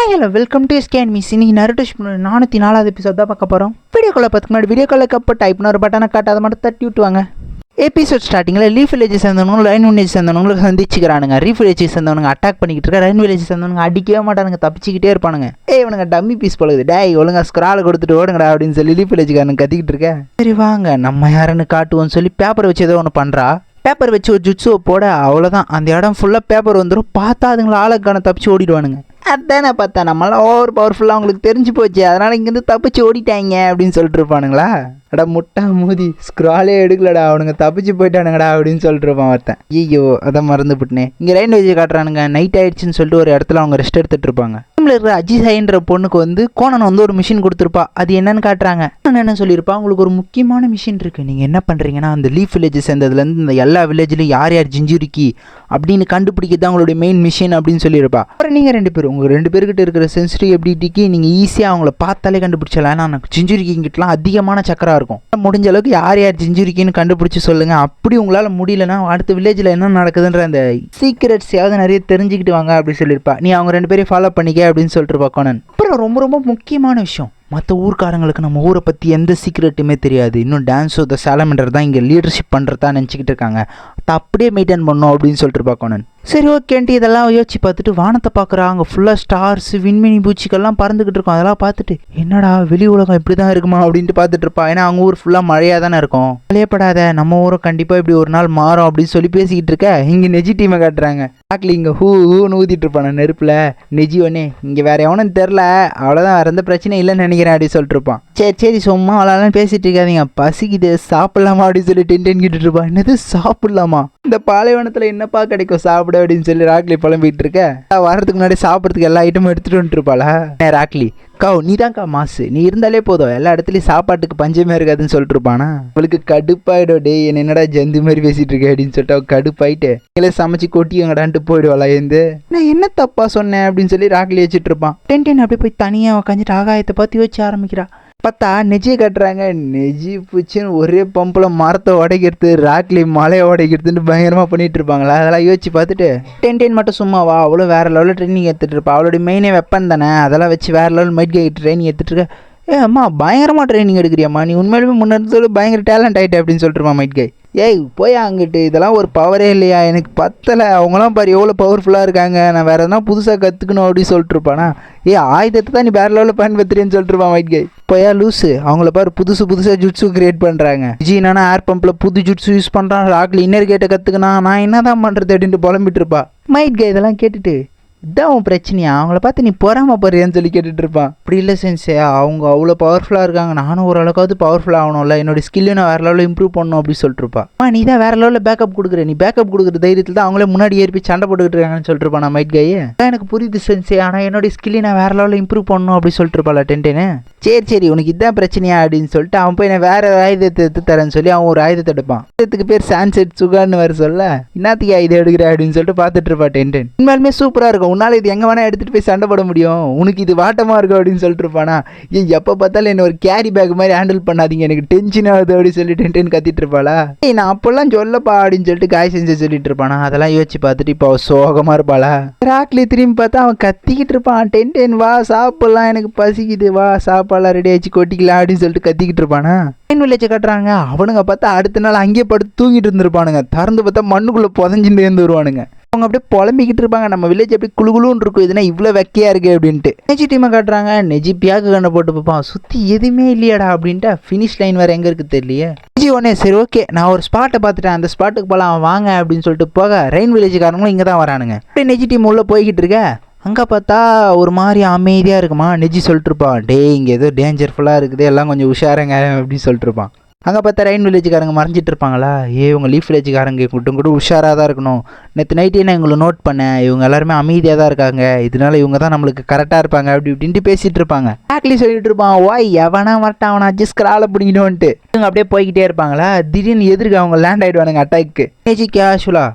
Hello welcome to scan miss. இன்னைக்கு Naruto Shippuden 404வது episode தான் பார்க்க போகிறோம். வீடியோக்குள்ளே பார்த்துக்கு முன்னாடி வீடியோக்குள்ளே கப்போ டைப்னு ஒரு பட்டனை காட்டாத மட்டும் தட்டி விட்டுவாங்க. எபிசோட் ஸ்டார்டிங்கில் லீஃப் வில்லேஜ் சேர்ந்தவங்க லைன் வில்லேஜ் சேர்ந்தவங்களுக்கு சந்திச்சுக்கிறானுங்க. ரீஃப் வில்லேஜ் சேர்ந்தவனுங்க அட்டாக் பண்ணிக்கிட்டு இருக்கா. லைன் வில்லேஜ் சேர்ந்தவனுங்க அடிக்கவே மாட்டானுங்க, தப்பிச்சிக்கிட்டே இருப்பானுங்க. இவனுங்க டம்மி பீஸ் போலுது, டேய் ஒழுங்கா ஸ்க்ரால் கொடுத்துட்டு ஓடுங்கடா அப்படின்னு சொல்லி லீஃப் வில்லேஜ்காரனுக்கு கத்திக்கிட்டு இருக்கேன். சரி வாங்க நம்ம யாருன்னு காட்டுவோன்னு சொல்லி பேப்பர் வச்சு ஏதோ ஒன்று பண்ணுறா. பேப்பர் வச்சு ஒரு ஜுட்ஸுவை போட அவ்வளோதான், அந்த இடம் ஃபுல்லாக பேப்பர் வந்துடும். பார்த்தா அதுங்களை ஆளுக்கான தப்பிச்சு ஓடிடுவானுங்க. அதானே பார்த்தா நம்மளாம் ஓவர் பவர்ஃபுல்லாக அவங்களுக்கு தெரிஞ்சு போச்சு, அதனால் இங்கேருந்து தப்பிச்சு ஓடிட்டாங்க அப்படின்னு சொல்லிட்டு இருப்பானுங்களா. அடா முட்டா மூதி, ஸ்க்ராலே எடுக்கலடா, அவனுங்க தப்பிச்சு போயிட்டானுங்கடா அப்படின்னு சொல்லிட்டு இருப்பான் ஒருத்தன். ஐயோ அதை மறந்து போட்டுனே. இங்கே லைன் வச்சு காட்டுறானுங்க. நைட் ஆயிடுச்சுன்னு சொல்லிட்டு ஒரு இடத்துல அவங்க ரெஸ்ட் எடுத்துகிட்டு இருப்பாங்க. இருக்கிற அஜிசாயின்ற பொண்ணுக்கு கோனன் ஒரு மிஷின் கொடுத்துருப்பா. அது என்னன்னு காட்டுறாங்க. என்ன சொல்லியிருப்பா, உங்களுக்கு ஒரு முக்கியமான மிஷின் இருக்குது, நீங்கள் என்ன பண்ணுறீங்கன்னா அந்த லீஃப் வில்லேஜ் சேர்ந்ததுலேருந்து இந்த எல்லா வில்லேஜ்லையும் யார் யார் ஜிஞ்சுரிக்கி அப்படின்னு கண்டுபிடிக்கிறது தான் உங்களுடைய மெயின் மிஷின் அப்படின்னு சொல்லியிருப்பா. அப்புறம் நீங்கள் ரெண்டு பேரும் உங்கள் ரெண்டு பேர்கிட்ட இருக்கிற சென்சிட்டிவ் எபிலிட்டிக்கு நீங்கள் ஈஸியாக அவங்கள பார்த்தாலே கண்டுபிடிச்சலாம். ஏன்னா எனக்கு ஜிஞ்சுரிக்கிங்கிட்டலாம் அதிகமான சக்கரா இருக்கும். முடிஞ்ச அளவுக்கு யார் யார் ஜிஞ்சுரிக்கின்னு கண்டுபிடிச்சி சொல்லுங்கள். அப்படி உங்களால் முடியலன்னா அடுத்த வில்லேஜில் என்ன நடக்குதுன்ற அந்த சீக்ரெட்ஸையாவது நிறைய தெரிஞ்சுக்கிட்டு வாங்க அப்படின்னு சொல்லியிருப்பா. நீ அவங்க ரெண்டு பேரையும் ஃபாலோ பண்ணிக்க அப்படின்னு சொல்லிட்டு பார்க்கணும். அப்புறம் ரொம்ப ரொம்ப முக்கியமான விஷயம், மற்ற ஊர்க்காரங்களுக்கு நம்ம ஊரை பற்றி எந்த சீக்ரெட்டுமே தெரியாது. இன்னும் டான்ஸோ த சாலமெண்டர் தான் இங்கே லீடர்ஷிப் பண்ணுறதா நினச்சிக்கிட்டு இருக்காங்க. அதை அப்படியே மெயின்டைன் பண்ணோம் அப்படின்னு சொல்லிட்டு பார்க்கணும். சரி ஓகேன்ட்டு இதெல்லாம் யோசிச்சு பார்த்துட்டு வானத்தை பார்க்குறாங்க. அங்கே ஃபுல்லாக ஸ்டார்ஸ் விண்மினி பூச்சிகள்லாம் பறந்துக்கிட்டு இருக்கோம். அதெல்லாம் பார்த்துட்டு என்னடா வெளி உலகம் இப்படி தான் இருக்குமா அப்படின்ட்டு பார்த்துட்டு இருப்பா. ஏன்னா அவங்க ஊர் ஃபுல்லாக மழையாக தானே இருக்கும். கலையப்படாத, நம்ம ஊரும் கண்டிப்பாக இப்படி ஒரு நாள் மாறும் அப்படின்னு சொல்லி பேசிக்கிட்டு இருக்க. இங்கே நெஜி டீமை காட்டுறாங்க. ஆக்லி இங்கே ஹூன்னு ஊதிட்டு இருப்பான நெருப்பில். நெஜி ஒன்னே இங்கே வேற எவனும் தெரில, அவ்வளோதான், வேறு எந்த பிரச்சனையும் இல்லைன்னு நினைக்கிறேன் அப்படின்னு சொல்லிட்டு இருப்பான். சரி சரி சும்மா அவ்வளோலாம் பேசிட்டு இருக்காதீங்க, பசிக்குது சாப்பிட்லாமா அப்படின்னு சொல்லி டென்டென் கிட்டு இருப்பான். என்னது சாப்பிட்லாமா, இந்த பாலைவனத்தில் என்னப்பா கிடைக்கும் சாப்பிட அப்படின்னு சொல்லி ராக்லி புலம்பிட்டு இருக்க. வரதுக்கு முன்னாடி சாப்பிட்றதுக்கு எல்லா ஐட்டமும் எடுத்துகிட்டு வந்துட்டுருப்பாளா. ராக்லி கவு நீ தான்க்கா மாசு, நீ இருந்தாலே போதும், எல்லா இடத்துலையும் சாப்பாட்டுக்கு பஞ்சமே இருக்காதுன்னு சொல்லிட்டு இருப்பானா. அவளுக்கு கடுப்பாயிடும். டே என்னடா ஜந்து மாதிரி பேசிட்டு இருக்கேன் அப்படின்னு சொல்லிட்டு அவள் கடுப்பாயிட்டு நீங்களே சமைச்சு கொட்டியங்கடான்ட்டு போயிடுவாளா. ஏந்து நான் என்ன தப்பா சொன்னேன் அப்படின்னு சொல்லி ராக்லி வச்சுட்டு இருப்பான். டென்டென் அப்படியே போய் தனியாக உக்காந்துட்டு ஆகாயத்தை பார்த்து யோசிச்சு ஆரம்பிக்கிறா. பார்த்தா நெஜி கட்டுறாங்க. நெஜி பூச்சின்னு ஒரே பம்பில் மரத்தை உடைக்கிறது, ராக்லி மலையை உடைக்கிறதுன்னு பயங்கரமாக பண்ணிட்டு இருப்பாங்களா. அதெல்லாம் யோசிச்சு பார்த்துட்டு டென்டென் மட்டும் சும்மாவா, அவ்வளோ வேறு லெவலில் ட்ரைனிங் எடுத்துகிட்டு இருப்பா. அவளுடைய மெயினே வெப்பன் தானே, அதெல்லாம் வச்சு வேறு லெவல் மைட் கை ட்ரைனிங் எடுத்துகிட்டு இருக்க. அம்மா பயங்கரமாக ட்ரைனிங் எடுக்கிறியாம்மா, நீ உண்மையிலுமே முன்னேறது பயங்கர டேலண்ட் ஆகிட்டே அப்படின்னு சொல்லிட்டுருமா மைட் கை. ஏய் போய் அங்கிட்டு, இதெல்லாம் ஒரு பவரே இல்லையா, எனக்கு பத்தலை, அவங்களாம் பாரு எவ்வளோ பவர்ஃபுல்லாக இருக்காங்க, நான் வேறு எதனா புதுசாக கற்றுக்கணும் அப்படின்னு சொல்லிட்டு இருப்பானா. ஆயுதத்தை தான் நீ வேறு லெவலில் பயன்படுத்துறேன்னு சொல்லிட்டு இருப்பான் மைட் கை. போயா லூஸு, அவங்கள பாரு புதுசாக ஜுட்ஸு கிரியேட் பண்ணுறாங்க. விஜய் என்னன்னா ஏர் பம்பில் புது ஜுட்ஸு யூஸ் பண்ணுறான், ராக்லி இன்னர் கேட்டை கற்றுக்கணும், நான் என்ன தான் பண்ணுறது அப்படின்ட்டு புலம்பிட்டு இருப்பா. மைட் கை இதெல்லாம் கேட்டுட்டு இதான் உன் பிரச்சனையா, அவங்கள பார்த்து நீ பொறாம போறியான்னு சொல்லி கேட்டுட்டு இருப்பான். அப்படி இல்லை சென்ஸே, அவங்க அவ்வளோ பவர்ஃபுல்லாக இருக்காங்க, நானும் ஓரளவுக்காவது பவர்ஃபுல்லாக ஆகணும்ல, என்னோட ஸ்கில்லை நான் வேறு லெவலில் இம்ப்ரூவ் பண்ணணும் அப்படின்னு சொல்லிட்டு இருப்பா. நீ தான் வேறு லெவலில் பேக்கப் கொடுக்குற, நீ பேக்கப் கொடுக்குற தைரியத்தில் தான் அவங்களே முன்னாடி ஏறி சண்டை போட்டுக்கிட்டு இருக்காங்கன்னு சொல்லிட்டு இருப்பான். நான் மைட் கையே எனக்கு புரியுது சென்ஸே, ஆனால் என்னோட ஸ்கில்லை நான் வேறு லெவலில் இம்ப்ரூவ் பண்ணணும் அப்படின்னு சொல்லிட்டு இருப்பாள் டென்டென்னு. சரி உனக்கு இதுதான் பிரச்சனையா அப்படின்னு சொல்லிட்டு அவன் போய் நான் வேறு ஆயுதத்தை எடுத்து தரேன்னு சொல்லி அவன் ஒரு ஆயுதத்தை எடுப்பான். ஆயுதத்துக்கு பேர் சான்செட் சுகான்னு வர சொல்ல, என்னத்துக்கு இதை எடுக்கிற அப்படின்னு சொல்லிட்டு பார்த்துட்டு இருப்பா டென்டென். உண்மையாலுமே சூப்பராக இருக்கும், உன்னால் இது எங்கே வேணா எடுத்துகிட்டு போய் சண்டை போட முடியும், உனக்கு இது வாட்டமாக இருக்கும் அப்படின்னு சொல்லிட்டு இருப்பானா. எப்போ பார்த்தாலும் என்ன ஒரு கேரி பேக் மாதிரி ஹேண்டில் பண்ணாதீங்க, எனக்கு டென்ஷன் ஆகுது அப்படின்னு சொல்லி டென்டென் கத்திட்டு இருப்பாளா. நான் அப்போல்லாம் சொல்லப்பா அப்படின்னு சொல்லிட்டு காய் செஞ்சு சொல்லிட்டு இருப்பானா. அதெல்லாம் யோசிச்சு பார்த்துட்டு இப்போ அவள் சோகமாக இருப்பாளா. ராக்லி திரும்பி பார்த்தா அவன் கத்திக்கிட்டு இருப்பான். டென்டென் வா சாப்பிடலாம், எனக்கு பசிக்குது, வா சாப்பாடெல்லாம் ரெடி ஆச்சு கொட்டிக்கலாம் அப்படின்னு சொல்லிட்டு கத்திக்கிட்டு இருப்பானா. லைன் வில்லேஜை கட்டுறாங்க. அவனுங்க பார்த்தா அடுத்த நாள் அங்கேயே படுத்து தூங்கிட்டு இருந்திருப்பானுங்க. திறந்து பார்த்தா மண்ணுக்குள்ளே புதஞ்சிட்டு இருந்து வருவானுங்க. அவங்க அப்படியே புலம்பிக்கிட்டு இருப்பாங்க, நம்ம வில்லேஜ் அப்படியே குழுகுலுன்னு இருக்கும், இதுனா இவ்வளோ வெக்கையாக இருக்குது அப்படின்ட்டு. நெஜி டீமை காட்டுறாங்க. நெஜி பியாக்கு கண்ணை போட்டு பார்ப்பான், சுற்றி எதுவுமே இல்லையாடா அப்படின்ட்டு. ஃபினிஷ் லைன் வேறு எங்கே இருக்குது தெரியலையே. நெஜி உடனே சரி ஓகே நான் ஒரு ஸ்பாட்டை பார்த்துட்டேன், அந்த ஸ்பாட்டுக்கு போகலாம் வாங்க அப்படின்னு சொல்லிட்டு போக ரெயின் வில்லேஜுக்காரங்களும் இங்கே தான் வரானுங்க. அப்படியே நெஜி டீம் உள்ளே போய்கிட்டு இருக்க. அங்கே பார்த்தா ஒரு மாதிரி அமைதியாக இருக்குமா. நெஜி சொல்லிட்டு இருப்பான், டே இங்கே ஏதோ டேஞ்சர்ஃபுல்லாக இருக்குது, எல்லாம் கொஞ்சம் உஷாருங்க அப்படின்னு சொல்லிட்டு இருப்பான். அங்கே பார்த்தா ரெயின் வில்லேஜுக்காரங்க மறைஞ்சிட்டு இருப்பாங்களா. இவங்க லீஃப் வில்லேஜுக்காரங்க கூட உஷாராக தான் இருக்கணும், நேற்று நைட்டே நான் இவங்களை நோட் பண்ணேன், இவங்க எல்லாருமே அமைதியாக தான் இருக்காங்க, இதனால இவங்க தான் நம்மளுக்கு கரெக்டாக இருப்பாங்க அப்படி இப்படின்ட்டு பேசிகிட்டு இருப்பாங்க. ஆக்லி சொல்லிட்டு இருப்பான், வாய் எவனா வரட்டான் அவனை அட்ஜஸ்ட் கிரால பிடிக்கணும்ன்ட்டு. இவங்க அப்படியே போய்கிட்டே இருப்பாங்களா. திடீர்னு எதிர்க்கு அவங்க லேண்ட் ஆகிடுவானுங்க அட்டாக்கு. நெஜி கேஷுவலா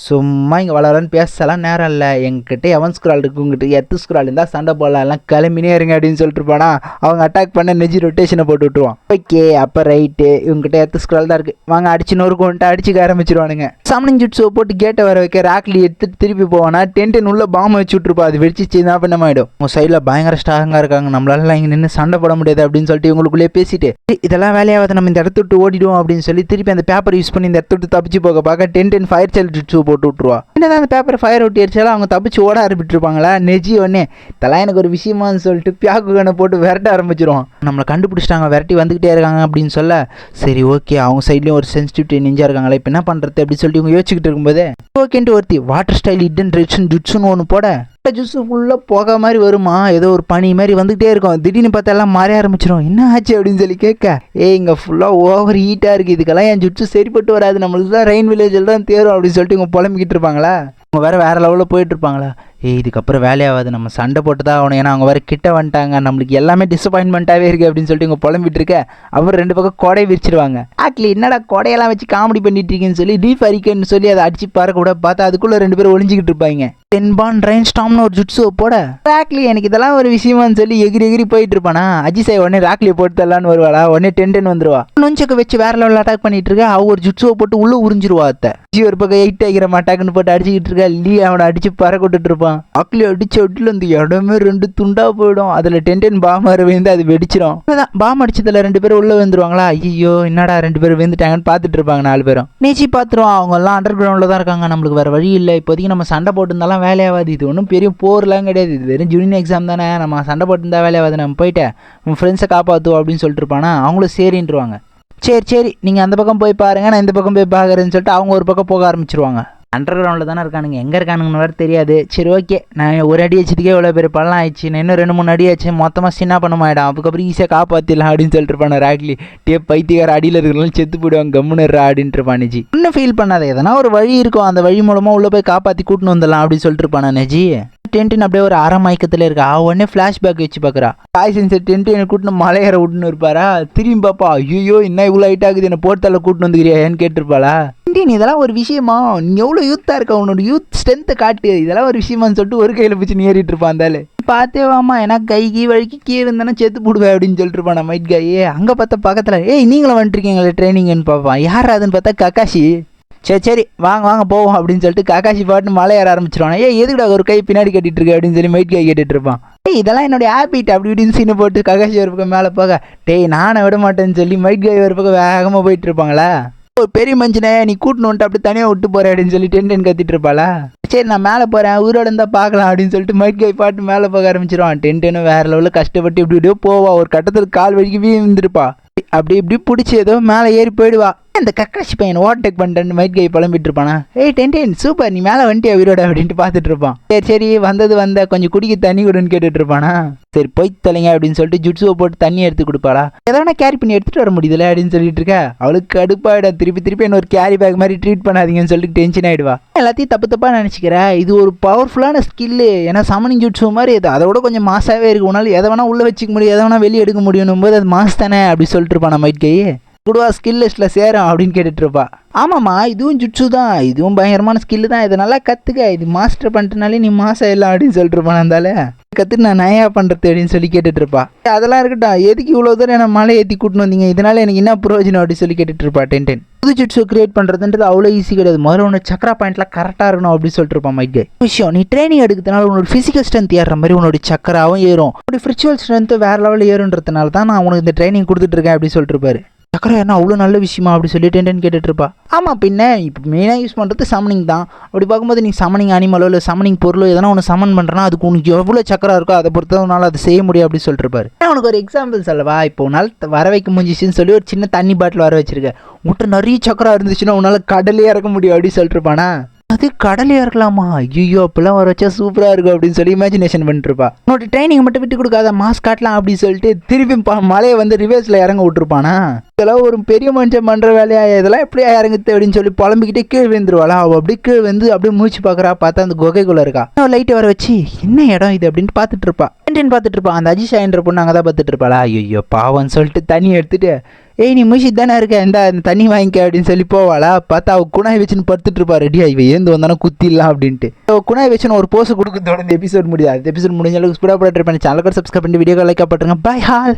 சும்மா இங்கே வளரன்னு பேசலாம் நேரம் இல்லை, எங்கிட்ட எவன் ஸ்க்ரால் இருக்கு, உங்ககிட்ட எத்து ஸ்க்ரால் இருந்தால் சண்டை போடலாம், எல்லாம் கிளம்பினே இருங்க அப்படின்னு சொல்லிட்டு இருப்பானா. அவங்க அட்டாக் பண்ண நெஜி ரொட்டேஷனை போட்டு விட்டுருவான். ஓகே அப்போ ரைட்டு, இவங்ககிட்ட எத்து ஸ்க்ரால் தான் இருக்குது, வாங்க அடிச்சு நொறுக்கு வந்துட்டு அடிச்சுக்க ஆரம்பிச்சிருவானுங்க. சமனிங் ஜுட்ஸுவை போட்டு கேட்டை வர வைக்க ராக்லி எடுத்துட்டு திருப்பி போவானா. டென்ட் உள்ள பாம்பை வச்சு விட்டுருப்பா, அது வெடிச்சிச்சு தான் பண்ணமாயிடும். உங்கள் சைடில் பயங்கர ஸ்ட்ராங்காக இருக்காங்க, நம்மளால இங்கே நின்று சண்டை போட முடியாது அப்படின்னு சொல்லிட்டு இவங்களுக்குள்ளே பேசிட்டு இதெல்லாம் வேலையாவது நம்ம இந்த இடத்த விட்டு ஓடிடுவோம் அப்படின்னு சொல்லி திருப்பி அந்த பேப்பர் யூஸ் பண்ணி இந்த இடத்த விட்டு தப்பிச்சு போக பார்க்க டென்ட் ஃபயர் செல் ஜுட்ஸு போட்டு விட்டுருவா. என்னதான் அந்த பேப்பர் ஃபயர் அவுட் அடிச்சாலும் அவங்க தப்பிச்சு ஓட ஆரம்பிச்சிருப்பாங்களா. நெஜி ஒன்னே இதெல்லாம் எனக்கு ஒரு விஷயமான்னு சொல்லிட்டு பியாக்கு கண்ணை போட்டு விரட்ட ஆரம்பிச்சிருவான். நம்மளை கண்டுபிடிச்சிட்டாங்க, விரட்டி வந்துகிட்டே இருக்காங்க அப்படின்னு சொல்ல சரி ஓகே அவங்க சைட்லேயும் ஒரு சென்சிட்டிவிட்டி நெஞ்சா இருக்காங்களா, இப்போ என்ன பண்ணுறது அப்படின்னு சொல்லிட்டு இவங்க யோசிச்சுக்கிட்டு இருக்கும்போது ஓகேன்ட்டு ஒருத்தி வாட்டர் ஸ்டைல் இடன் ரிட்ஸன் ஜுட்ஸுன்னு ஒன்று போட ஜூஸு ஃபுல்லாக போக மாதிரி வருமா, ஏதோ ஒரு பனி மாதிரி வந்துகிட்டே இருக்கும். திடீர்னு பார்த்தா எல்லாம் மாற ஆரம்பிச்சிடும். என்ன ஆச்சு அப்படின்னு சொல்லி கேட்க இங்கே ஃபுல்லாக ஓவர் ஹீட்டாக இருக்குது, இதுக்கெல்லாம் என் ஜுட்ஸு சரிப்பட்டு வராது, நம்மளுக்கு தான் ரெயின் வில்லேஜில் தான் தேரும் அப்படின்னு சொல்லிட்டு இவங்க புலம்பிக்கிட்டு இருப்பாங்களா. அவங்க வேறு லெவலில் போயிட்டுருப்பாங்களா. இதுக்கப்புறம் வேலையாகாது, நம்ம சண்டை போட்டு தான் ஆகணும், ஏன்னா அவங்க வேறு கிட்ட வந்துட்டாங்க, நம்மளுக்கு எல்லாமே டிசப்பாயின்மெண்ட்டாகவே இருக்குது அப்படின்னு சொல்லிட்டு இவங்க புலம்பிட்டு இருக்க அப்புறம் ரெண்டு பக்கம் கொடை விரிச்சிருவாங்க. ஆக்லி என்னடா கொடையெல்லாம் வச்சு காமெடி பண்ணிட்டு இருக்கீங்கன்னு சொல்லி லீஃப் அரிக்கன்னு சொல்லி அதை அடிச்சு பறக்க கூட பார்த்தா அதுக்குள்ளே ரெண்டு பேரும் ஒளிஞ்சிக்கிட்டு இருப்பாங்க. டென்பான் ரெயின் ஸ்டாம்னு ஒரு ஜுட்ஸுவை போட ராக்லி எனக்கு இதெல்லாம் ஒரு விஷயமான்னு சொல்லி எகிரி போயிட்டு இருப்பானா. அஜிசாய் உடனே ராக்லியை போட்டு தரலான்னு வருவாளா, உடனே டென்டன் வந்துருவா. நொஞ்சக்க வச்சு வேற லெவலில் அட்டாக் பண்ணிட்டு இருக்கா. அவ ஒரு ஜுட்ஸுவை போட்டு உள்ள உறிஞ்சிருவா. அத்தை ஒரு பக்கம் 8 ஆகிற மாட்டாக்குன்னு போட்டு அடிச்சுக்கிட்டு இருக்கா. லீ அவனை அடிச்சு பறக்க விட்டுட்டு இருப்பான். ராக்லி அடிச்சு அடியில் அந்த இடமே 2 துண்டா போயிடும். அதில் டென்டன் பாம் வந்து அது வெடிச்சிடும். அதான் பாம் அடிச்சதுல 2 பேரும் உள்ள வந்துருவாங்களா. ஐயோ என்னடா 2 பேரும் வந்துட்டாங்கன்னு பார்த்துட்டு இருப்பாங்க. 4 பேரும் நேச்சி பார்த்துருவோம். அவங்க எல்லாம் அண்டர் கிரவுண்டில் தான் இருக்காங்க, நம்மளுக்கு வேற வழி இல்லை, இப்போதைக்கு நம்ம சண்டை போட்டு இருந்தாலும் வேலையாகாது, இது ஒன்றும் பெரிய போர்லாம் கிடையாது, இது வெறும் ஜூனியர் எக்ஸாம் தானே, நம்ம சண்டை போட்டு இருந்தால் வேலையாகாது, நம்ம போயிட்டு உன் ஃப்ரெண்ட்ஸை காப்பாற்றுவோம் அப்படின்னு சொல்லிட்டு இருப்பானா. அவங்களும் சரின்ட்டுருவாங்க. சரி நீங்கள் அந்த பக்கம் போய் பாருங்க, நான் இந்த பக்கம் போய் பார்க்குறேன்னு சொல்லிட்டு அவங்க ஒரு பக்கம் போக ஆரம்பிச்சிருவாங்க. அண்டர் கிரவுண்டில் தானே இருக்கானுங்க, எங்கே இருக்கானுங்கன்னு வேறு தெரியாது. சரி ஓகே, நான் ஒரு அடி வச்சதுக்கே இவ்வளோ பேர் பள்ளம் ஆயிடுச்சு, நான் இன்னும் 2-3 அடி ஆச்சு, மொத்தமாக சின்ன பண்ண மாயிடும், அதுக்கப்புறம் ஈஸியாக காப்பாற்றிடலாம் அப்படின்னு சொல்லிட்டு இருப்பான ராக்லி. பைத்தியக்கார அடியில் இருக்கிறவங்களும் செத்து போயிடுவாங்க, கம்முன்னுறா அப்படின்ட்டு இருப்பானுஜி. இன்னும் ஃபீல் பண்ணாத, எதனா ஒரு வழி இருக்கும், அந்த வழி மூலமாக உள்ளே போய் காப்பாற்றி கூட்டின்னு வந்துடலாம் அப்படின்னு சொல்லிட்டு இருப்பானா நெஜி. டென்ட்டின் அப்படியே ஒரு அரை மயக்கத்தில் இருக்கா. உடனே ஃப்ளாஷ்பேக் வச்சு பார்க்குறா. காய் சென்சர் டென்ட்டினை கூட்டின்னு மலையேற விட்டுன்னு இருப்பாரா. திரும்பி பாப்பா ஐயோ இன்னும் இவ்வளோ ஹைட் ஆகுது, என்னை போர்த்தால கூட்டின்னு வந்துக்கிறியா ஏன்னு கேட்டிருப்பாளா. டென்ட்டின் இதெல்லாம் ஒரு விஷயமா, நீ எவ்வளோ யூத்தாக இருக்க, உன்னோட யூத் ஸ்ட்ரென்த்தை காட்டு, இதெல்லாம் ஒரு விஷயமான்னு சொல்லிட்டு ஒரு கையில் பிடிச்சி ஏறிட்டு இருப்பான். அந்தாலே பார்த்தே வாமா, ஏன்னா கை வழிக்கு கீழே இருந்தானே செத்து போடுவேன் அப்படின்னு சொல்லிட்டு இருப்பான் நம்ம மைட் காயே. அங்கே பார்த்தா பக்கத்தில் நீங்களும் வந்துட்டுருக்கீங்களே ட்ரைனிங்னு பார்ப்பான். யார் அதுன்னு பார்த்தா கக்காஷி. சரி வாங்க போவோம் அப்படின்னு சொல்லிட்டு காக்காஷி பாட்டு மலை ஏற ஆரம்பிச்சிருவான். எதுக்குடா ஒரு கை பின்னாடி கட்டிட்டு இருக்கு அப்படின்னு சொல்லி மைட் கை கேட்டுட்டு இருப்பான். இதெல்லாம் என்னுடைய ஹேபிட் அப்படி இப்படின்னு சீனை போட்டு காக்காஷி ஒரு பக்கம் மேலே போக நானே விட மாட்டேன்னு சொல்லி மைட் கை ஒரு பக்கம் வேகமாக போயிட்டு இருப்பாங்களா. ஒரு பெரிய மனுஷனே நீ கூட்டின்னு வந்துட்டு அப்படி தனியாக விட்டு போற அப்படின்னு சொல்லி டென்டன் கத்திட்டு இருப்பாளா. சரி நான் மேலே போகிறேன், உயிரோட இருந்தால் பார்க்கலாம் அப்படின்னு சொல்லிட்டு மைட் கை பாட்டு மேலே போக ஆரம்பிச்சிருவான். டென்டனும் வேற லெவலில் கஷ்டப்பட்டு இப்படியோ போவா. ஒரு கட்டத்தில் கால் வலிக்கு வீழ்ந்துருப்பா. அப்படி இப்படி பிடிச்சி ஏதோ மேலே ஏறி போயிடுவா. இந்த கக்காஷி பையன் ஓவர்டேக் பண்ணிட்டேன்னு மைட் கை புலம்பிட்டு இருப்பானா. டென்டன் சூப்பர், நீ மேலே வந்துட்டியா உயிரோட அப்படின்ட்டு பார்த்துட்டு இருப்பான். சரி வந்த கொஞ்சம் குடிக்க தண்ணி கொடுன்னு கேட்டுட்டு இருப்பானா. சரி போய் தொலைங்க அப்படின்னு சொல்லிட்டு ஜுட்ஸுவை போட்டு தண்ணி எடுத்து கொடுப்பாளா. எதனா கேரி பண்ணி எடுத்துகிட்டு வர முடியுதுல அப்படின்னு சொல்லிட்டு இருக்கா. அவளுக்கு கடுப்பாயிடா. திருப்பி என்ன ஒரு கேரி பேக் மாதிரி ட்ரீட் பண்ணாதீங்கன்னு சொல்லிட்டு டென்ஷன் ஆகிடுவா. எல்லாத்தையும் தப்பாக நினச்சிக்கிறேன். இது ஒரு பவர்ஃபுல்லான ஸ்கில்லு, ஏன்னா சமனிங் ஜுட்ஸு மாதிரி இது அதோட கொஞ்சம் மாசாவே இருக்கு. உன்னால எதை வேணா உள்ளே வச்சுக்க முடியும், எதை வேணா வெளியே எடுக்க முடியும் போது அது மாஸ் தானே அப்படி சொல்லிட்டு இருப்பான் மைட் கை. கூடுவா ஸ்கில் லிஸ்ட்டில் சேரும் அப்படின்னு கேட்டுட்டு இருப்பா. ஆமாம்மா இதுவும் ஜுட்ஸு தான், இதுவும் பயங்கரமான ஸ்கில்லு தான், இதை நல்லா கற்றுக்க, இது மாஸ்டர் பண்ணிட்டனாலே நீ மாசம் இல்லை அப்படின்னு சொல்லிட்டு இருப்பான். இருந்தாலே கற்றுட்டு நான் நயா பண்ணுறது அப்படின்னு சொல்லி கேட்டுட்டு இருப்பா. அதெல்லாம் இருக்கட்டும், எதுக்கு இவ்வளோ தூரம் என்ன மலை ஏற்றி கூட்டின்னு வந்தீங்க, இதனால எனக்கு என்ன பிரயோஜனம் அப்படின்னு சொல்லி கேட்டுட்டு இருப்பா. டென்டன் புது ஜுட்ஸு கிரியேட் பண்ணுறதுன்றது அவ்வளோ ஈஸி கிடையாது, முதல்ல ஒன்று சக்கரா பாயிண்ட்லாம் கரெக்டாக இருக்கணும் அப்படின்னு சொல்லிட்டு இருப்பான் மைட் கை. விஷயம் நீ ட்ரைனிங் எடுக்கிறதுனால உன்னோட ஃபிசிக்கல் ஸ்ட்ரென்த் ஏறுற மாதிரி உன்னோட சக்கராவும் ஏறும், உன்னோட ஸ்பிரிச்சுவல் ஸ்ட்ரென்த்து வேறு லெவலில் ஏறுன்றதுனால தான் நான் உனக்கு இந்த ட்ரைனிங் கொடுத்துட்டு இருக்கேன் அப்படின்னு சொல்லிட்டு இருப்பாரு. சக்கரை என்ன அவ்வளோ நல்ல விஷயமா அப்படி சொல்லி டென்டன் கேட்டுட்டு இருப்பா. ஆமாம் பின்ன இப்போ மெயினாக யூஸ் பண்ணுறது சமனிங் தான். அப்படி பார்க்கும்போது நீ சமனிங் அனிமலோ இல்லை சமனிங் பொருளோ எதனா ஒன்று சமன் பண்ணுறனா அதுக்கு உனக்கு எவ்வளோ சக்கரா இருக்கோ அதை பொறுத்தவனால அதை செய்ய முடியும் அப்படி சொல்லிட்டு இருப்பாரு. உனக்கு ஒரு எக்ஸாம்பிள் சொல்லவா, இப்போ உன்னால் வர வைக்க முடிஞ்சிச்சுன்னு சொல்லி ஒரு சின்ன தண்ணி பாட்டில் வர வச்சிருக்கேன், உன்கிட்ட நிறைய சக்கரா இருந்துச்சுன்னா உன்னால் கடலே இறக்க முடியும் அப்படி சொல்லிட்டு இருப்பானா. அது கடலையாக இருக்கலாமா, ஐயோ அப்பெல்லாம் வர வச்சா சூப்பராக இருக்கும் அப்படின்னு சொல்லி இமேஜினேஷன் பண்ணிட்டுருப்பா. உன்னோட ட்ரைனிங் மட்டும் விட்டு கொடுக்காத மாஸ் காட்டலாம் அப்படின்னு சொல்லிட்டு திருப்பி மலையை வந்து ரிவர்ஸில் இறங்க விட்டுருப்பானா. இதெல்லாம் ஒரு பெரிய மனுஷன் பண்ணுற வேலையா, இதெல்லாம் எப்படியா இறங்குது அப்படின்னு சொல்லி புலம்பிக்கிட்டே கீழே விழுந்துருவாளா. அவள் அப்படியே கீழே வந்து அப்படியே மூச்சு பார்க்குறா. பார்த்தா அந்த குகைக்குள்ளே இருக்கா. லைட்டை வர வச்சு என்ன இடம் இது அப்படின்ட்டு பார்த்துட்டு இருப்பா. பார்த்துட்டு இருப்பா. அந்த அஜிஷாயின்ற பொண்ணு அங்கே தான் பார்த்துட்டு இருப்பாளா. ஐயோ பாவம்னு சொல்லிட்டு தண்ணி எடுத்துட்டு ஏய் நீ மூசிட்டு தானே இருக்க இந்த தண்ணி வாங்கிக்க அப்படின்னு சொல்லி போவாளா, பார்த்தா அவள் குணாய் வச்சுன்னு படுத்துட்டு இருப்பா ரெடியா, இவ ஏந்து வந்தானே குத்திடலாம் அப்படின்ட்டு. குணாய் வச்சுன்னு ஒரு போஸ் கொடுக்குறதோட இந்த எபிசோட் முடியாது. எபிசோட் முடிஞ்ச அளவுக்கு ஸ்பீடாக போட்டு இருப்பேன். சேனலுக்கு சப்ஸ்கிரைப் பண்ணி வீடியோ லைக் பண்ணுறேங்க. Bye hall.